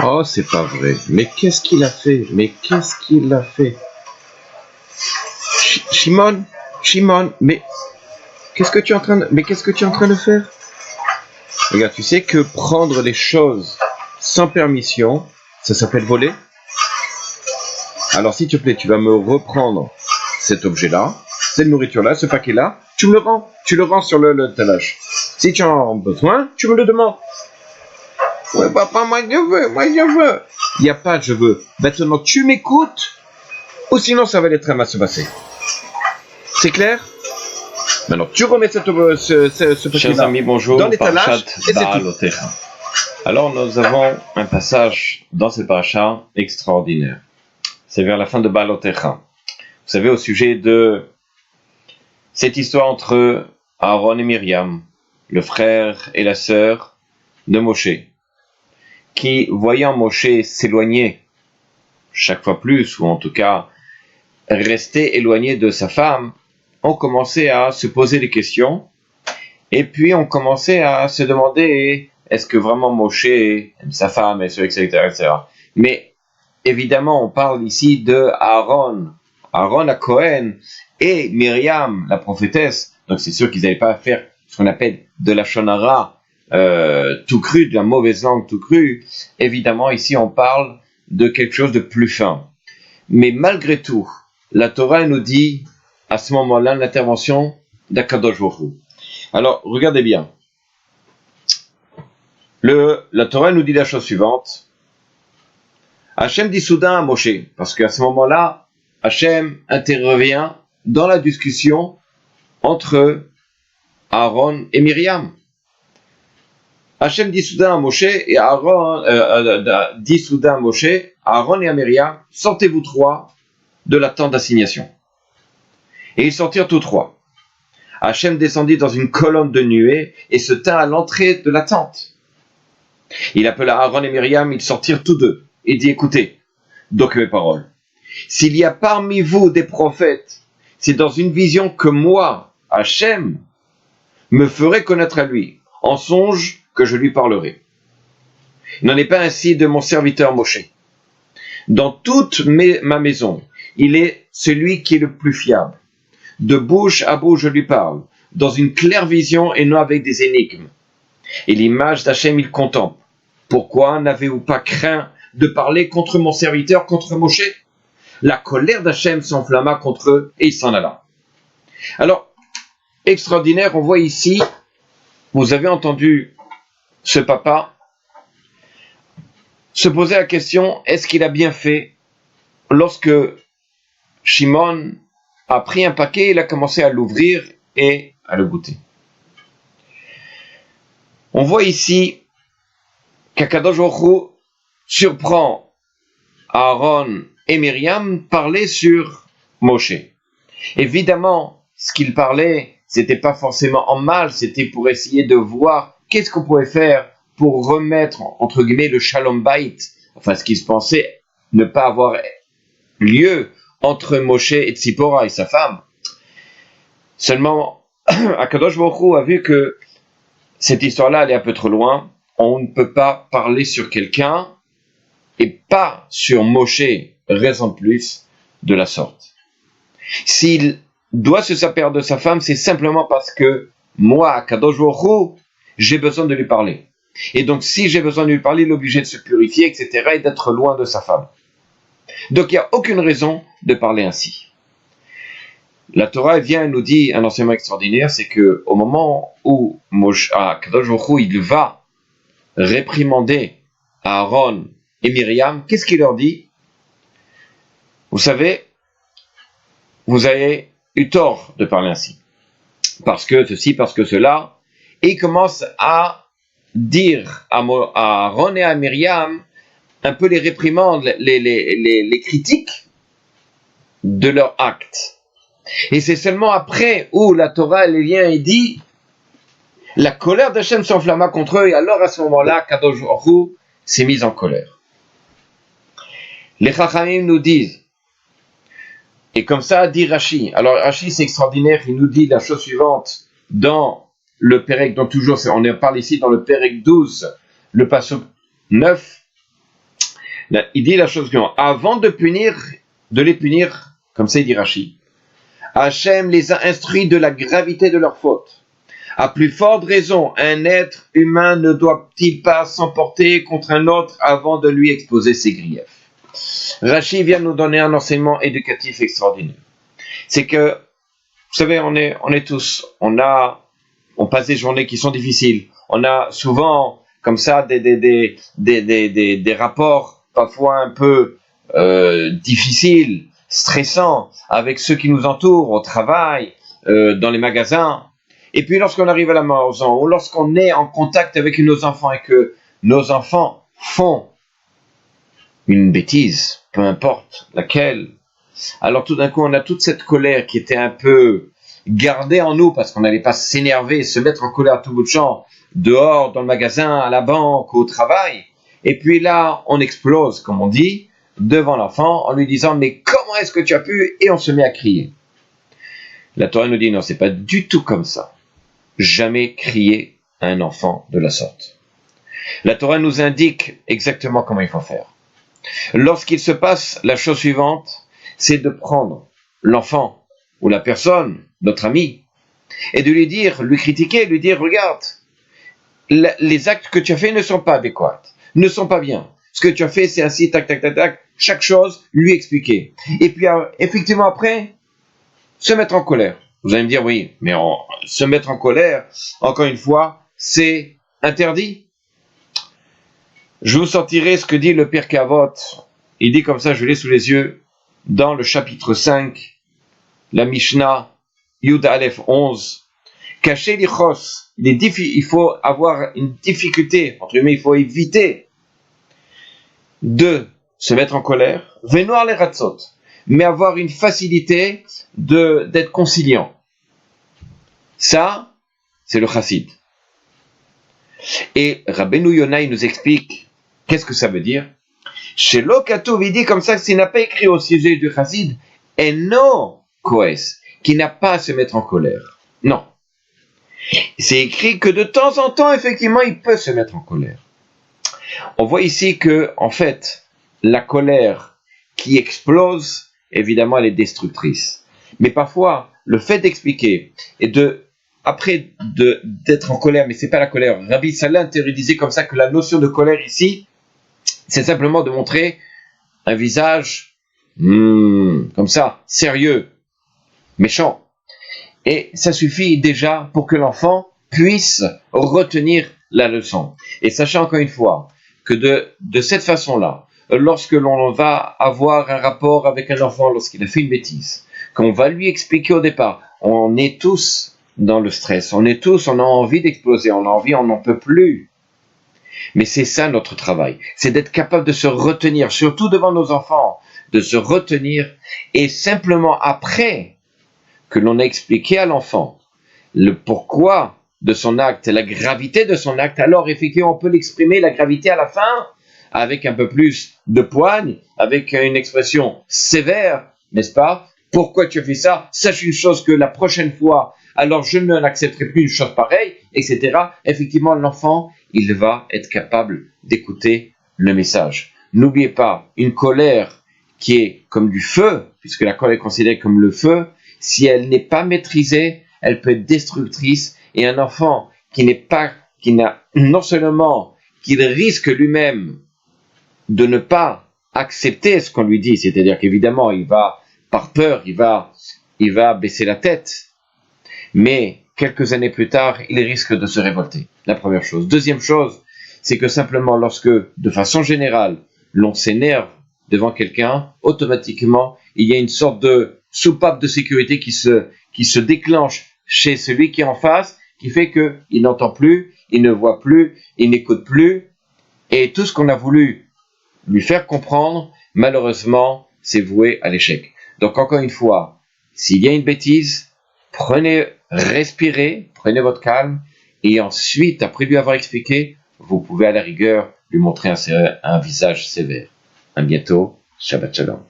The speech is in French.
Oh, c'est pas vrai. Mais qu'est-ce qu'il a fait? Mais qu'est-ce qu'il a fait? Shimon, Shimon, mais qu'est-ce que tu es en train de faire? Regarde, tu sais que prendre les choses sans permission, ça s'appelle voler? Alors, s'il te plaît, tu vas me reprendre cet objet-là, cette nourriture-là, ce paquet-là, tu me le rends. Tu le rends sur le talage. Si tu en as besoin, tu me le demandes. Ouais, papa, moi je veux. Il n'y a pas de je veux. Maintenant, tu m'écoutes, ou sinon ça va aller très mal se passer. C'est clair? Maintenant, tu remets ce paquet-là. Chers amis, bonjour. Dans les talages, et c'est tout. Alors, nous avons un passage dans ce parasha extraordinaire. C'est vers la fin de Balotecha. Vous savez, au sujet de cette histoire entre Aaron et Myriam, le frère et la sœur de Moshe, qui, voyant Moshe s'éloigner chaque fois plus, ou en tout cas rester éloigné de sa femme, ont commencé à se poser des questions, et puis ont commencé à se demander est-ce que vraiment Moshe aime sa femme, etc. Mais évidemment, on parle ici de Aaron la Cohen, et Myriam, la prophétesse. Donc c'est sûr qu'ils n'allaient pas faire ce qu'on appelle de la shonara tout cru, de la mauvaise langue tout cru. Évidemment, ici on parle de quelque chose de plus fin. Mais malgré tout, la Torah nous dit à ce moment-là l'intervention d'Akadosh Baruch Hu. Alors, regardez bien. La Torah nous dit la chose suivante. Hachem dit soudain à Moshe, parce qu'à ce moment-là, Hachem intervient dans la discussion entre Aaron et Myriam. Hachem dit soudain à Moshe et Aaron dit soudain à Moshe, Aaron et à Myriam, sortez-vous trois de la tente d'assignation. Et ils sortirent tous trois. Hachem descendit dans une colonne de nuée et se tint à l'entrée de la tente. Il appela Aaron et Myriam, ils sortirent tous deux et dit, écoutez, donc mes paroles. S'il y a parmi vous des prophètes, c'est dans une vision que moi, Hachem, me ferai connaître à lui, en songe que je lui parlerai. Il n'en est pas ainsi de mon serviteur Moshe. Dans toute ma maison, il est celui qui est le plus fiable. De bouche à bouche je lui parle, dans une claire vision et non avec des énigmes. Et l'image d'Hachem il contemple. Pourquoi n'avez-vous pas craint de parler contre mon serviteur, contre Moshe? La colère d'Hachem s'enflamma contre eux et il s'en alla. Alors, extraordinaire, on voit ici, vous avez entendu ce papa se poser la question, est-ce qu'il a bien fait lorsque Shimon a pris un paquet, il a commencé à l'ouvrir et à le goûter. On voit ici qu'Akadosh Baruch Hu surprend Aaron et Myriam parler sur Moshe. Évidemment, ce qu'ils parlaient, c'était pas forcément en mal, c'était pour essayer de voir qu'est-ce qu'on pouvait faire pour remettre, entre guillemets, le shalom bait, enfin ce qui se pensait ne pas avoir lieu entre Moshe et Tzipora et sa femme. Seulement, Akadosh Baruch Hu a vu que cette histoire-là allait un peu trop loin. On ne peut pas parler sur quelqu'un et pas sur Moshe, raison de plus, de la sorte. S'il doit se séparer de sa femme, c'est simplement parce que moi, Akadosh Baruch Hu, j'ai besoin de lui parler. Et donc, si j'ai besoin de lui parler, il est obligé de se purifier, etc., et d'être loin de sa femme. Donc, il n'y a aucune raison de parler ainsi. La Torah vient et nous dit un enseignement extraordinaire, c'est que au moment où Akadosh Baruch Hu, il va réprimander Aaron et Myriam, qu'est-ce qu'il leur dit? Vous savez, vous avez eu tort de parler ainsi. Parce que ceci, parce que cela. Et il commence à dire à Aaron et à Myriam un peu les réprimandes, les critiques de leur acte. Et c'est seulement après où la Torah elle vient et dit la colère d'Hachem s'enflamma contre eux et alors à ce moment-là Kadosh Baruch Hu s'est mis en colère. Les Chachamim nous disent et comme ça dit Rashi. Alors Rashi c'est extraordinaire, il nous dit la chose suivante dans le Pérec, donc toujours on parle ici dans le Pérec 12, le passage 9. Là, il dit la chose suivante. Avant de les punir, comme ça il dit Rashi, Hachem les a instruits de la gravité de leur faute. À plus forte raison, un être humain ne doit-il pas s'emporter contre un autre avant de lui exposer ses griefs? Rashi vient nous donner un enseignement éducatif extraordinaire. C'est que, vous savez, on est tous, on passe des journées qui sont difficiles. On a souvent, comme ça, des rapports parfois un peu difficiles, stressants, avec ceux qui nous entourent, au travail, dans les magasins. Et puis lorsqu'on arrive à la maison, ou lorsqu'on est en contact avec nos enfants et que nos enfants font une bêtise, peu importe laquelle, alors tout d'un coup on a toute cette colère qui était un peu gardée en nous parce qu'on n'allait pas s'énerver, se mettre en colère à tout bout de champ, dehors, dans le magasin, à la banque, au travail. Et puis là, on explose, comme on dit, devant l'enfant en lui disant « Mais comment est-ce que tu as pu ?» Et on se met à crier. La Torah nous dit « Non, c'est pas du tout comme ça. Jamais crier à un enfant de la sorte. » La Torah nous indique exactement comment il faut faire. Lorsqu'il se passe la chose suivante, c'est de prendre l'enfant ou la personne, notre ami, et de lui dire, lui critiquer, lui dire, regarde, les actes que tu as faits ne sont pas adéquats, ne sont pas bien. Ce que tu as fait, c'est ainsi, tac, tac, tac, tac, chaque chose, lui expliquer. Et puis, effectivement, après, se mettre en colère. Vous allez me dire, oui, mais se mettre en colère, encore une fois, c'est interdit. Je vous sortirai ce que dit le Pirkei Avot. Il dit comme ça, je l'ai sous les yeux, dans le chapitre 5, la Mishnah, Yud Aleph 11, cacher l'ichos, il faut avoir une difficulté, entre guillemets, il faut éviter de se mettre en colère, venoir les ratzot, mais avoir une facilité d'être conciliant. Ça, c'est le chassid. Et Rabbeinu Yonah, il nous explique qu'est-ce que ça veut dire. Chez Lokatov, il dit comme ça, s'il n'a pas écrit au sujet du chassid, eno koes, qui n'a pas à se mettre en colère. Non. C'est écrit que de temps en temps, effectivement, il peut se mettre en colère. On voit ici que, en fait, la colère qui explose, évidemment, elle est destructrice. Mais parfois, le fait d'expliquer et d'être en colère, mais c'est pas la colère. Rabbi Salah disait comme ça que la notion de colère ici, c'est simplement de montrer un visage comme ça, sérieux, méchant. Et ça suffit déjà pour que l'enfant puisse retenir la leçon. Et sachez encore une fois que de cette façon-là, lorsque l'on va avoir un rapport avec un enfant lorsqu'il a fait une bêtise, qu'on va lui expliquer au départ, on est tous dans le stress, on a envie d'exploser, on n'en peut plus. Mais c'est ça notre travail, c'est d'être capable de se retenir, surtout devant nos enfants, de se retenir et simplement après que l'on a expliqué à l'enfant le pourquoi de son acte, la gravité de son acte, alors effectivement on peut l'exprimer, la gravité à la fin, avec un peu plus de poigne, avec une expression sévère, n'est-ce pas? Pourquoi tu as fait ça? Sache une chose que la prochaine fois, alors je ne l'accepterai plus une chose pareille, etc. Effectivement, l'enfant, il va être capable d'écouter le message. N'oubliez pas, une colère qui est comme du feu, puisque la colère est considérée comme le feu, si elle n'est pas maîtrisée, elle peut être destructrice. Et un enfant qui n'a non seulement qu'il risque lui-même de ne pas accepter ce qu'on lui dit, c'est-à-dire qu'évidemment il va par peur, il va baisser la tête, mais quelques années plus tard, il risque de se révolter. La première chose. Deuxième chose, c'est que simplement lorsque, de façon générale, l'on s'énerve devant quelqu'un, automatiquement, il y a une sorte de soupape de sécurité qui se déclenche chez celui qui est en face, qui fait qu'il n'entend plus, il ne voit plus, il n'écoute plus, et tout ce qu'on a voulu lui faire comprendre, malheureusement, c'est voué à l'échec. Donc encore une fois, s'il y a une bêtise, respirez, prenez votre calme, et ensuite, après lui avoir expliqué, vous pouvez à la rigueur lui montrer un visage sévère. À bientôt, Shabbat Shalom.